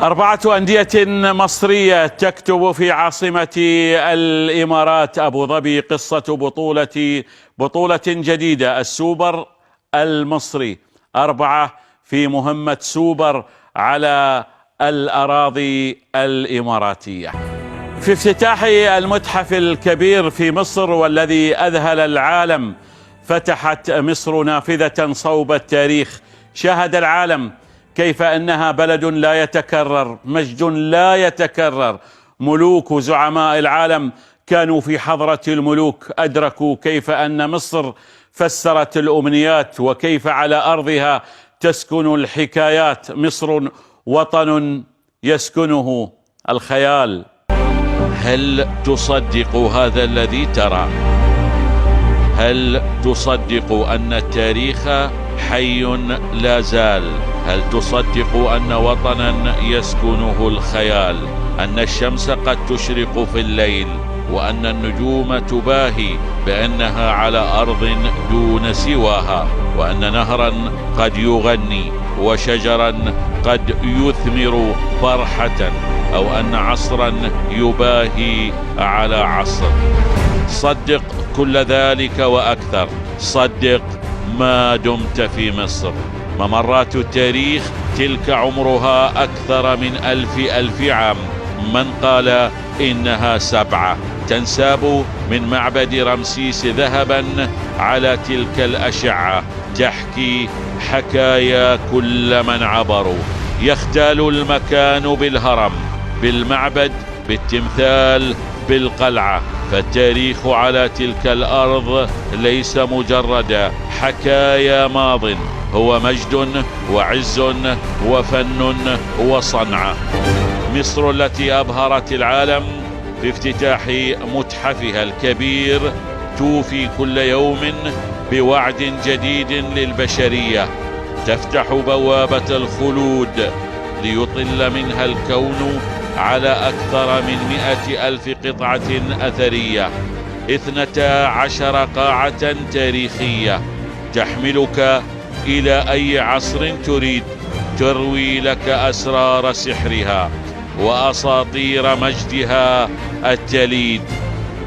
4 أندية مصرية تكتب في عاصمة الإمارات أبو ظبي قصة بطولة جديدة، السوبر المصري. 4 في مهمة سوبر على الأراضي الإماراتية. في افتتاح المتحف الكبير في مصر والذي أذهل العالم، فتحت مصر نافذة صوب التاريخ. شاهد العالم كيف أنها بلد لا يتكرر، مجد لا يتكرر. ملوك وزعماء العالم كانوا في حضرة الملوك، أدركوا كيف أن مصر فسرت الأمنيات وكيف على أرضها تسكن الحكايات. مصر وطن يسكنه الخيال. هل تصدق هذا الذي ترى؟ هل تصدق أن التاريخ حي لا زال؟ هل تصدق أن وطنا يسكنه الخيال؟ أن الشمس قد تشرق في الليل، وأن النجوم تباهي بأنها على أرض دون سواها، وأن نهرا قد يغني وشجرا قد يثمر فرحة، أو أن عصرا يباهي على عصر. صدق كل ذلك وأكثر، صدق ما دمت في مصر. ممرات التاريخ تلك عمرها أكثر من 1000 عام. من قال إنها 7 تنساب من معبد رمسيس ذهبا على تلك الأشعة، تحكي حكايا كل من عبروا. يختال المكان بالهرم، بالمعبد، بالتمثال، بالقلعة. فالتاريخ على تلك الأرض ليس مجرد حكايا ماض، هو مجد وعز وفن وصنعة. مصر التي أبهرت العالم في افتتاح متحفها الكبير توفي كل يوم بوعد جديد للبشرية، تفتح بوابة الخلود ليطل منها الكون على أكثر من 100,000 قطعة أثرية، 12 قاعة تاريخية تحملك إلى أي عصر تريد، تروي لك أسرار سحرها وأساطير مجدها التليد.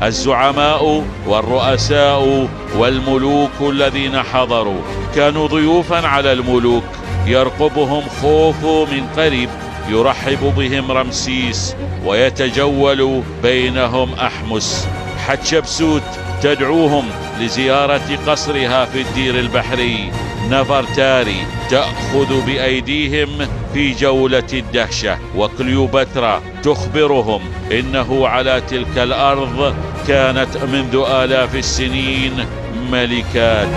الزعماء والرؤساء والملوك الذين حضروا كانوا ضيوفا على الملوك، يرقبهم خوف من قريب، يرحب بهم رمسيس ويتجول بينهم أحمس. حتشبسوت تدعوهم لزيارة قصرها في الدير البحري. نفرتاري تأخذ بأيديهم في جولة الدهشة. وكليوباترا تخبرهم إنه على تلك الأرض كانت منذ آلاف السنين ملكات.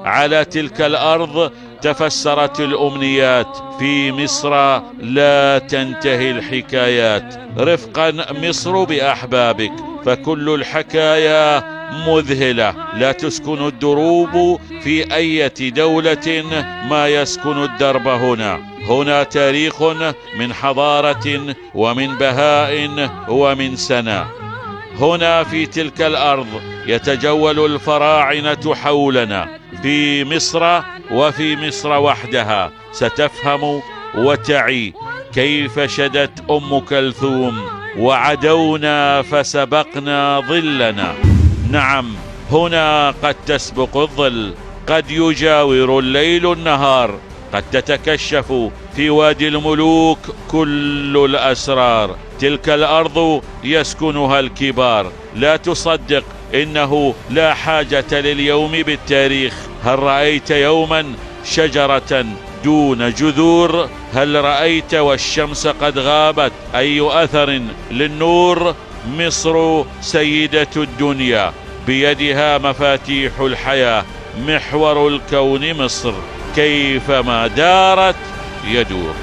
على تلك الأرض تفسرت الأمنيات. في مصر لا تنتهي الحكايات. رفقا مصر بأحبابك، فكل الحكايا مذهلة. لا تسكن الدروب في أي دولة ما يسكن الدرب هنا. هنا تاريخ من حضارة ومن بهاء ومن سنة. هنا في تلك الأرض يتجول الفراعنة حولنا. في مصر وفي مصر وحدها ستفهم وتعي كيف شدت أم كلثوم: وعدونا فسبقنا ظلنا. نعم، هنا قد تسبق الظل، قد يجاور الليل النهار، قد تتكشف في وادي الملوك كل الأسرار. تلك الأرض يسكنها الكبار. لا تصدق إنه لا حاجة لليوم بالتاريخ. هل رأيت يوما شجرة دون جذور؟ هل رأيت والشمس قد غابت أي أثر للنور؟ مصر سيدة الدنيا، بيدها مفاتيح الحياة، محور الكون مصر، كيفما دارت يدور.